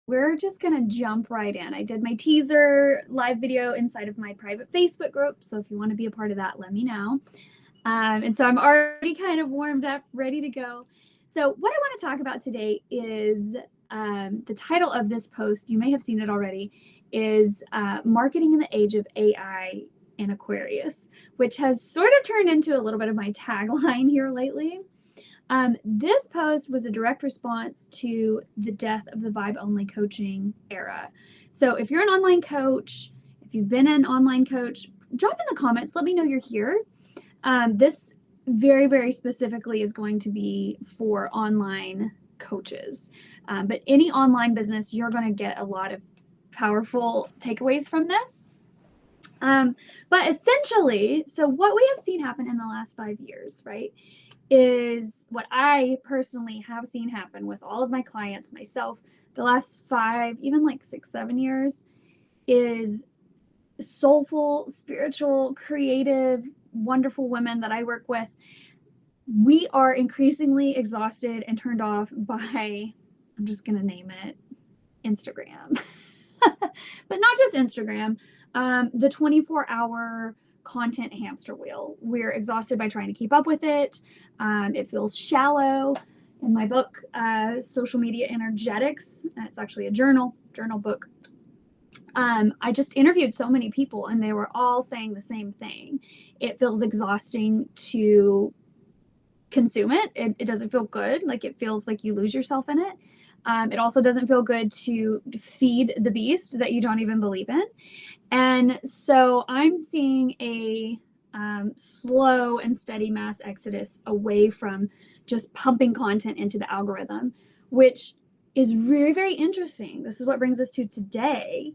we're just going to jump right in. I did my teaser live video inside of my private Facebook group. So if you want to be a part of that, let me know. And so I'm already kind of warmed up, ready to go. So what I want to talk about today is the title of this post, you may have seen it already, is Marketing in the Age of AI and Aquarius, which has sort of turned into a little bit of my tagline here lately. This post was a direct response to the death of the vibe-only coaching era. So if you're an online coach, if you've been an online coach, drop in the comments, let me know you're here. This very, very specifically is going to be for online coaches. But any online business, you're going to get a lot of powerful takeaways from this. But essentially, so what we have seen happen in the last 5 years, right, is what I personally have seen happen with all of my clients, myself, the last 5, even like 6, 7 years, is soulful, spiritual, creative, wonderful women that I work with. We are increasingly exhausted and turned off by, I'm just going to name it, Instagram. But not just Instagram, the 24-hour content hamster wheel. We're exhausted by trying to keep up with it. It feels shallow. In my book, Social Media Energetics, it's actually a journal book. I just interviewed so many people and they were all saying the same thing. It feels exhausting to consume it. It doesn't feel good. Like it feels like you lose yourself in it. It also doesn't feel good to feed the beast that you don't even believe in. And so I'm seeing a slow and steady mass exodus away from just pumping content into the algorithm, which is very, very interesting. This is what brings us to today.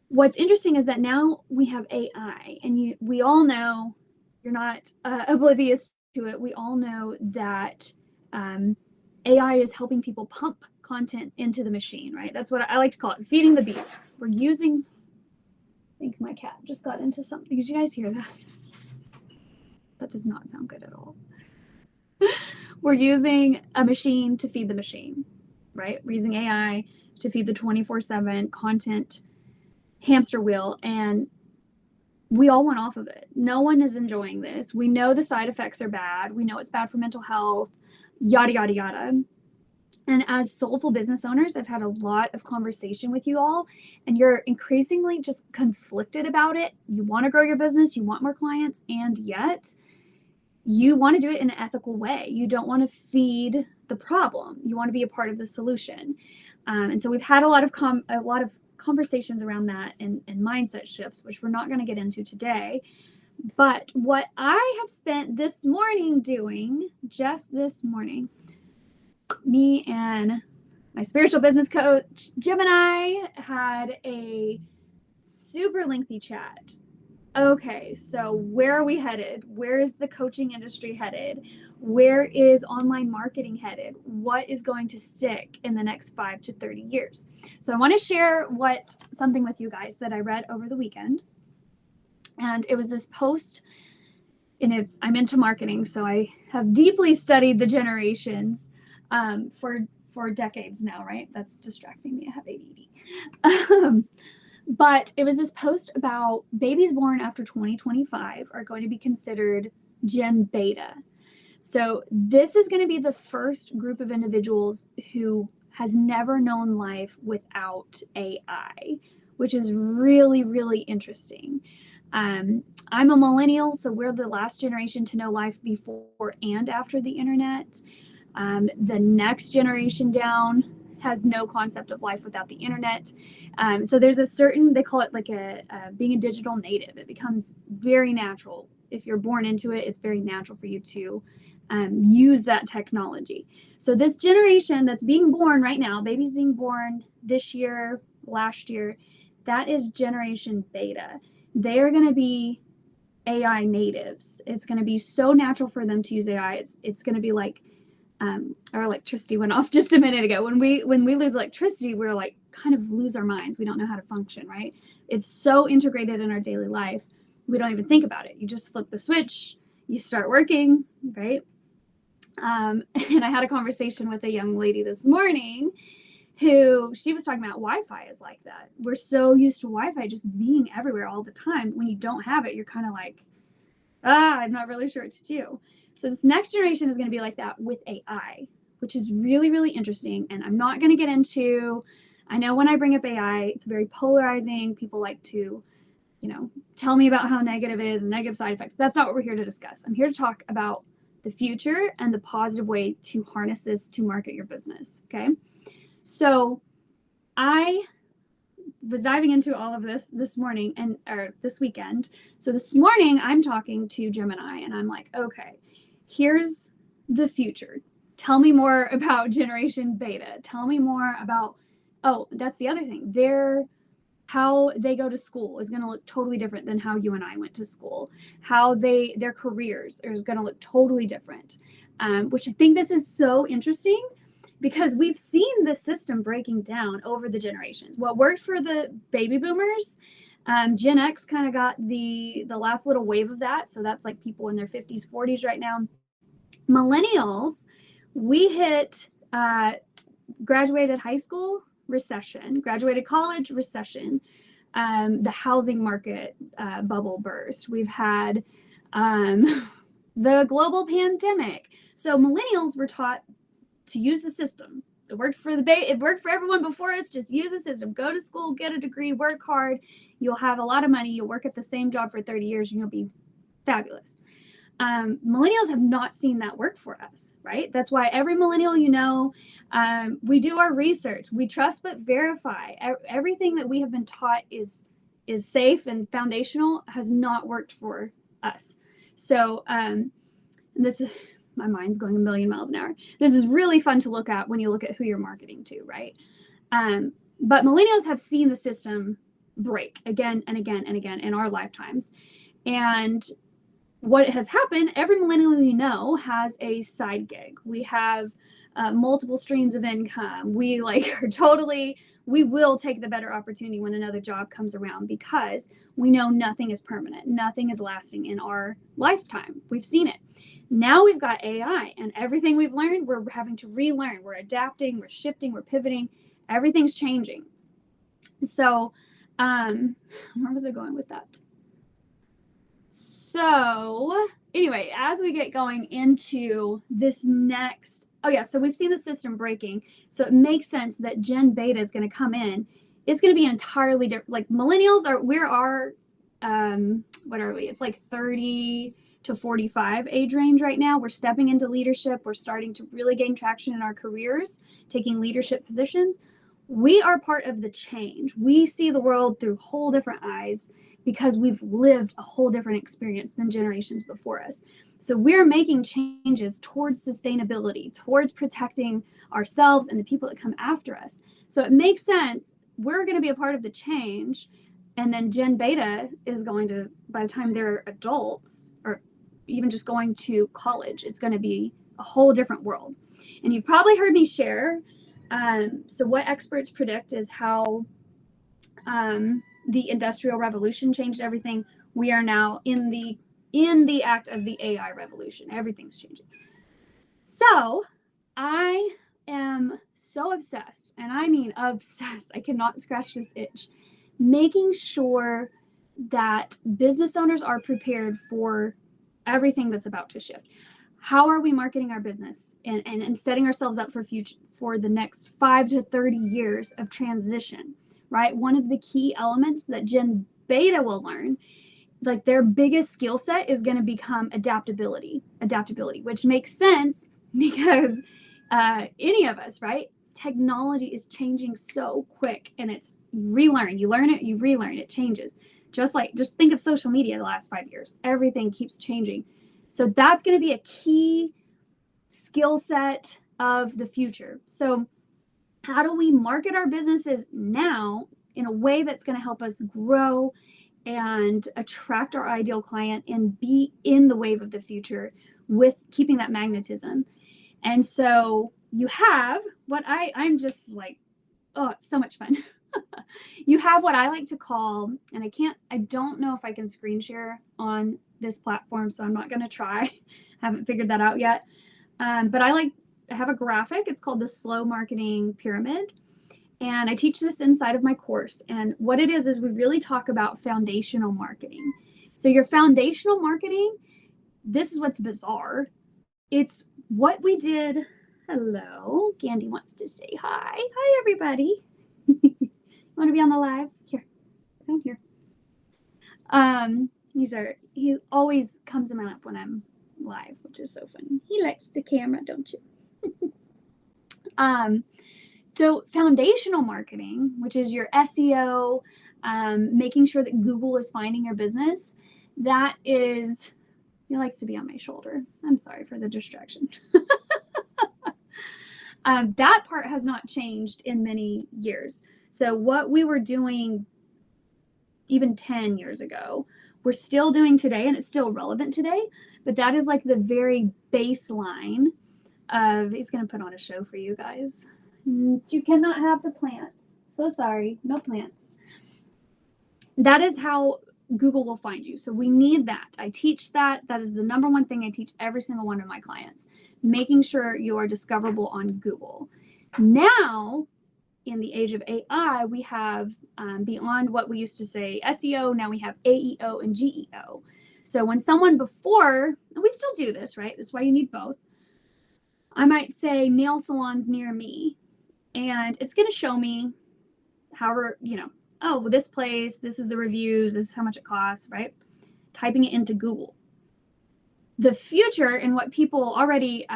What's interesting is that now we have AI, and we all know, you're not oblivious to it, we all know that AI is helping people pump content into the machine, right? That's what I like to call it, feeding the beast. We're using, I think my cat just got into something. Did you guys hear that? That does not sound good at all. We're using a machine to feed the machine, right? We're using AI to feed the 24/7 content hamster wheel, and we all went off of it. No one is enjoying this. We know the side effects are bad. We know it's bad for mental health, yada, yada, yada. And as soulful business owners, I've had a lot of conversation with you all, and you're increasingly just conflicted about it. You want to grow your business, you want more clients, and yet you want to do it in an ethical way. You don't want to feed the problem. You want to be a part of the solution. And so we've had a lot of conversations around that and mindset shifts, which we're not going to get into today. But what I have spent this morning doing, just this morning, me and my spiritual business coach, Jim, and I had a super lengthy chat. Okay, so where are we headed? Where is the coaching industry headed? Where is online marketing headed? What is going to stick in the next 5 to 30 years? So I want to share something with you guys that I read over the weekend. And it was this post, and if I'm into marketing, so I have deeply studied the generations for decades now, right? That's distracting me. I have ADD. But it was this post about babies born after 2025 are going to be considered Gen Beta. So this is going to be the first group of individuals who has never known life without AI, which is really, really interesting. I'm a millennial, so we're the last generation to know life before and after the internet. The next generation down has no concept of life without the internet. So there's a certain, they call it like being a digital native. It becomes very natural. If you're born into it, it's very natural for you to use that technology. So this generation that's being born right now, babies being born this year, last year, that is Generation Beta. They are going to be AI natives. It's going to be so natural for them to use AI. It's going to be like, our electricity went off just a minute ago. When we lose electricity, we're like kind of lose our minds. We don't know how to function, right? It's so integrated in our daily life. We don't even think about it. You just flip the switch, you start working, right? And I had a conversation with a young lady this morning who she was talking about Wi-Fi is like that. We're so used to Wi-Fi just being everywhere all the time. When you don't have it, you're kind of like, I'm not really sure what to do. So this next generation is going to be like that with AI, which is really, really interesting. And I'm not going to get into, I know when I bring up AI, it's very polarizing. People like to, tell me about how negative it is and negative side effects. That's not what we're here to discuss. I'm here to talk about the future and the positive way to harness this to market your business. Okay. So I was diving into all of this morning or this weekend. So this morning I'm talking to Gemini and I'm like, okay, here's the future. Tell me more about Generation Beta. Tell me more about, that's the other thing. How they go to school is going to look totally different than how you and I went to school. How their careers is going to look totally different, which I think this is so interesting because we've seen the system breaking down over the generations. What worked for the baby boomers, Gen X kind of got the last little wave of that. So that's like people in their 50s, 40s right now. Millennials, we hit graduated high school, recession, graduated college, recession, the housing market bubble burst. We've had the global pandemic. So millennials were taught to use the system. It worked for it worked for everyone before us. Just use the system. Go to school, get a degree, work hard. You'll have a lot of money. You'll work at the same job for 30 years and you'll be fabulous. Millennials have not seen that work for us, right? That's why every millennial, we do our research. We trust but verify. Everything that we have been taught is safe and foundational has not worked for us. So this is, my mind's going a million miles an hour. This is really fun to look at when you look at who you're marketing to, right? But millennials have seen the system break again and again and again in our lifetimes. And what has happened, every millennial has a side gig. We have multiple streams of income. We we will take the better opportunity when another job comes around because we know nothing is permanent. Nothing is lasting in our lifetime. We've seen it. Now we've got AI and everything we've learned, we're having to relearn. We're adapting, we're shifting, we're pivoting. Everything's changing. So where was I going with that? So anyway, as we get going into this next, so we've seen the system breaking. So it makes sense that Gen Beta is going to come in. It's going to be entirely different. Like millennials what are we? It's like 30 to 45 age range right now. We're stepping into leadership. We're starting to really gain traction in our careers, taking leadership positions. We are part of the change. We see the world through whole different eyes because we've lived a whole different experience than generations before us. So we're making changes towards sustainability, towards protecting ourselves and the people that come after us. So it makes sense. We're going to be a part of the change. And then Gen Beta is going to, by the time they're adults or even just going to college, it's going to be a whole different world. And you've probably heard me share. So what experts predict is how the Industrial Revolution changed everything. We are now in the act of the AI revolution. Everything's changing. So I am so obsessed, and I mean obsessed. I cannot scratch this itch. Making sure that business owners are prepared for everything that's about to shift. How are we marketing our business and setting ourselves up for the next 5 to 30 years of transition, right? One of the key elements that Gen Beta will learn, like their biggest skill set is going to become adaptability, which makes sense because any of us, right? Technology is changing so quick and it's relearn. You learn it, you relearn, it changes. Just think of social media the last 5 years. Everything keeps changing. So that's going to be a key skill set of the future. So how do we market our businesses now in a way that's going to help us grow and attract our ideal client and be in the wave of the future with keeping that magnetism? And so you have what I'm just like, oh, it's so much fun. You have what I like to call, and I don't know if I can screen share on this platform, so I'm not going to try. Haven't figured that out yet. But I have a graphic. It's called the slow marketing pyramid. And I teach this inside of my course. And what it is we really talk about foundational marketing. So your foundational marketing, this is what's bizarre. It's what we did. Hello, Gandhi wants to say hi. Hi, everybody. Want to be on the live? Here, down here. He always comes in my lap when I'm live, which is so funny. He likes the camera, don't you? So foundational marketing, which is your SEO, making sure that Google is finding your business, that is, he likes to be on my shoulder. I'm sorry for the distraction. That part has not changed in many years. So what we were doing even 10 years ago, we're still doing today, and it's still relevant today, but that is like the very baseline of, he's going to put on a show for you guys. You cannot have the plants. So sorry, no plants. That is how Google will find you. So we need that. I teach that. That is the number one thing I teach every single one of my clients, making sure you are discoverable on Google. Now, in the age of AI, we have beyond what we used to say SEO, now we have AEO and GEO. So when someone before, and we still do this, right? That's why you need both. I might say nail salons near me, and it's going to show me however, oh, this place, this is the reviews, this is how much it costs, right? Typing it into Google. The future and what people already,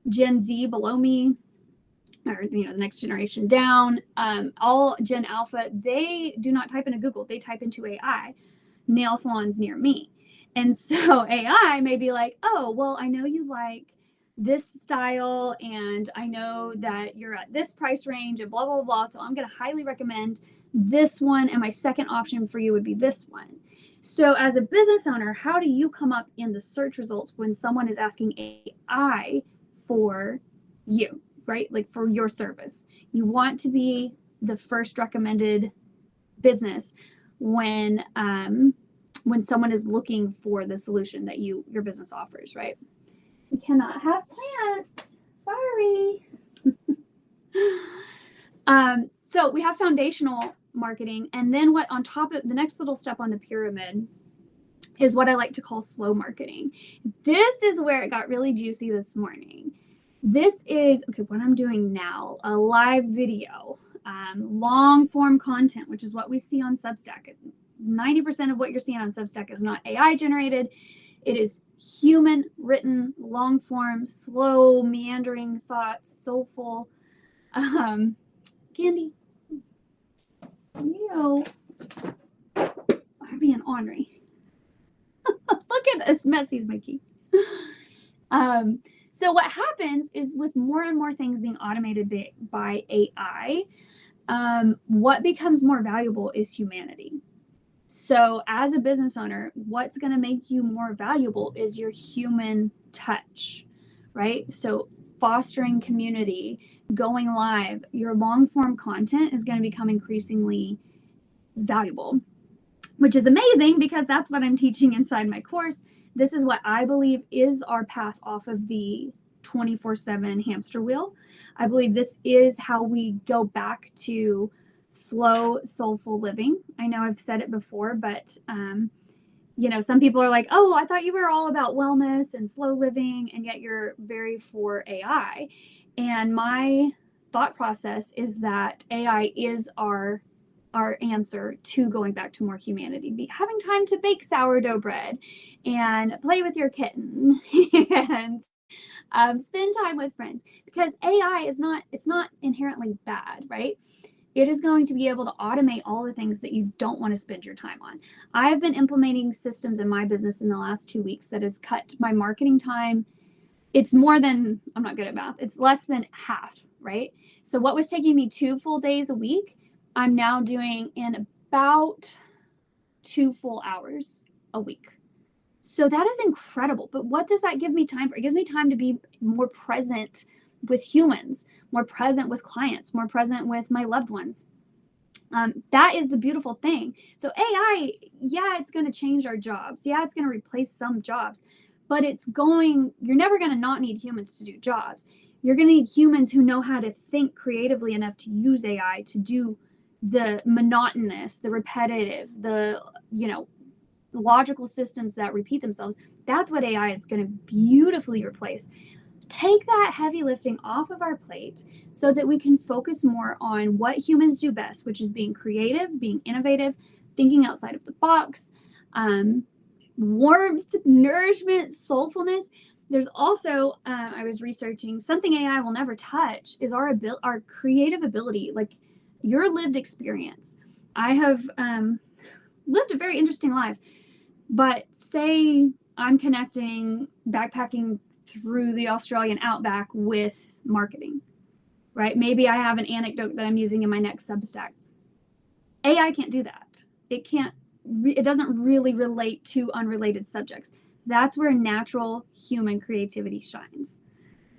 Gen Z below me, or the next generation down, all Gen Alpha, they do not type into Google. They type into AI, nail salons near me. And so AI may be like, oh, well, I know you like this style, and I know that you're at this price range and blah, blah, blah. So I'm going to highly recommend this one. And my second option for you would be this one. So as a business owner, how do you come up in the search results when someone is asking AI for you, right? Like for your service? You want to be the first recommended business when someone is looking for the solution that your business offers, right? You cannot have plants. Sorry. So we have foundational marketing. And then what on top of the next little step on the pyramid is what I like to call slow marketing. This is where it got really juicy this morning. This is, okay, what I'm doing now, a live video, long form content, which is what we see on Substack. 90% of what you're seeing on Substack is not AI generated. It is human written, long form, slow, meandering thoughts, soulful. Candy, you are being ornery. Look at this mess he's making. So what happens is with more and more things being automated by AI, what becomes more valuable is humanity. So as a business owner, what's going to make you more valuable is your human touch, right? So fostering community, going live, your long form content is going to become increasingly valuable, which is amazing because that's what I'm teaching inside my course. This is what I believe is our path off of the 24/7 hamster wheel. I believe this is how we go back to slow, soulful living. I know I've said it before, but some people are like, oh, I thought you were all about wellness and slow living, and yet you're very for AI. And my thought process is that AI is our answer to going back to more humanity, having time to bake sourdough bread and play with your kitten and spend time with friends, because AI is not inherently bad, right? It is going to be able to automate all the things that you don't want to spend your time on. I have been implementing systems in my business in the last 2 weeks that has cut my marketing time. It's more than, I'm not good at math, it's less than half, right? So what was taking me 2 full days a week, I'm now doing in about 2 full hours a week. So that is incredible. But what does that give me time for? It gives me time to be more present with humans, more present with clients, more present with my loved ones. That is the beautiful thing. So AI, yeah, it's going to change our jobs. Yeah, it's going to replace some jobs, but you're never going to not need humans to do jobs. You're going to need humans who know how to think creatively enough to use AI to do the monotonous, the repetitive, the, logical systems that repeat themselves. That's what AI is going to beautifully replace. Take that heavy lifting off of our plate so that we can focus more on what humans do best, which is being creative, being innovative, thinking outside of the box, warmth, nourishment, soulfulness. There's also, I was researching, something AI will never touch is our creative ability, like your lived experience. I have lived a very interesting life, but say I'm connecting backpacking through the Australian outback with marketing, right? Maybe I have an anecdote that I'm using in my next Substack. AI can't do that. It doesn't really relate to unrelated subjects. That's where natural human creativity shines.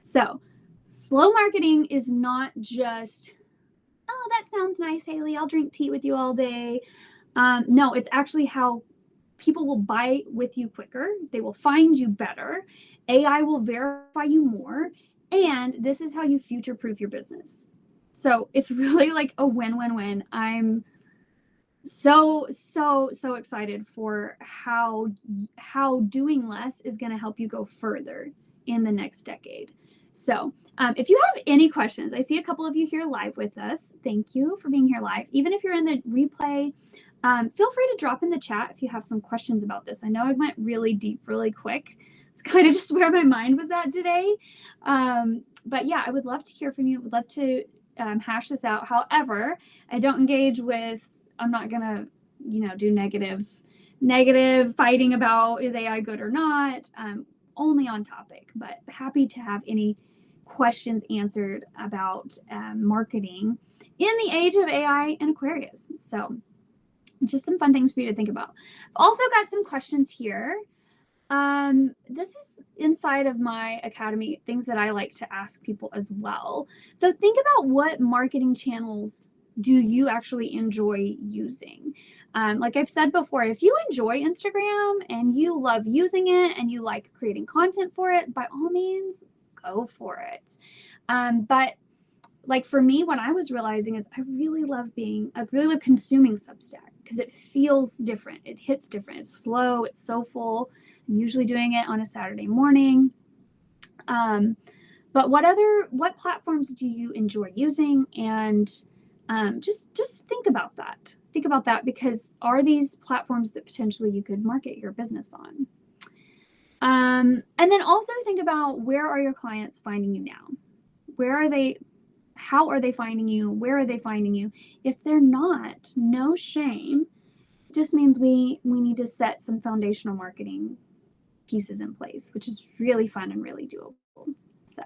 So slow marketing is not just, oh, that sounds nice, Haley, I'll drink tea with you all day. No, it's actually how people will buy with you quicker. They will find you better. AI will verify you more. And this is how you future-proof your business. So it's really like a win-win-win. I'm so excited for how doing less is going to help you go further in the next decade. So if you have any questions, I see a couple of you here live with us. Thank you for being here live. Even if you're in the replay, feel free to drop in the chat if you have some questions about this. I know I went really deep, really quick. It's kind of just where my mind was at today. But yeah, I would love to hear from you. I would love to hash this out. However, I don't engage with, I'm not going to, do negative fighting about is AI good or not, only on topic, but happy to have any questions answered about marketing in the age of AI and Aquarius. So just some fun things for you to think about. I've also got some questions here. This is inside of my academy, things that I like to ask people as well. So think about what marketing channels do you actually enjoy using? Like I've said before, if you enjoy Instagram and you love using it and you like creating content for it, by all means, go for it. But like for me, what I was realizing is I really love consuming Substack because it feels different. It hits different. It's slow. It's soulful. I'm usually doing it on a Saturday morning. But what platforms do you enjoy using? And just think about that. Think about that, because are these platforms that potentially you could market your business on? And then also think about, where are your clients finding you now? Where are they? How are they finding you? Where are they finding you? If they're not, no shame. It just means we need to set some foundational marketing pieces in place, which is really fun and really doable. So,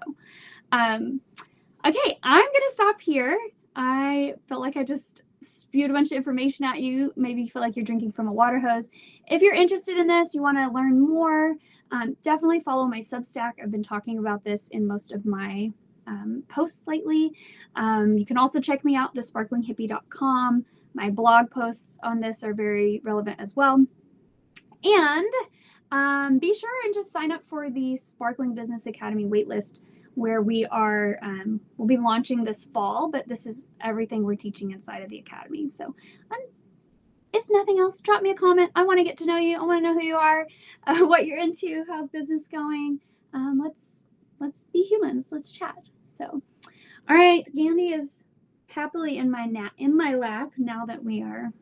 okay, I'm going to stop here. I felt like I just spewed a bunch of information at you. Maybe you feel like you're drinking from a water hose. If you're interested in this, you want to learn more, definitely follow my Substack. I've been talking about this in most of my posts lately. You can also check me out, thesparklinghippie.com. My blog posts on this are very relevant as well. And be sure and just sign up for the Sparkling Business Academy waitlist, where we are, we'll be launching this fall, but this is everything we're teaching inside of the academy. So if nothing else, drop me a comment. I want to get to know you. I want to know who you are, what you're into, how's business going. Let's be humans. Let's chat. So, all right, Gandhi is happily in my lap now that we are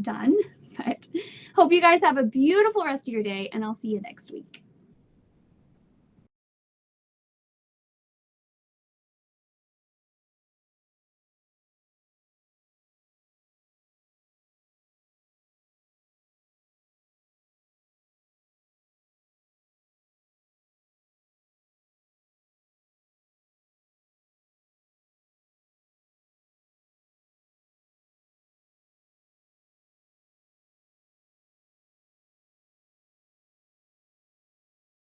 done. But hope you guys have a beautiful rest of your day, and I'll see you next week.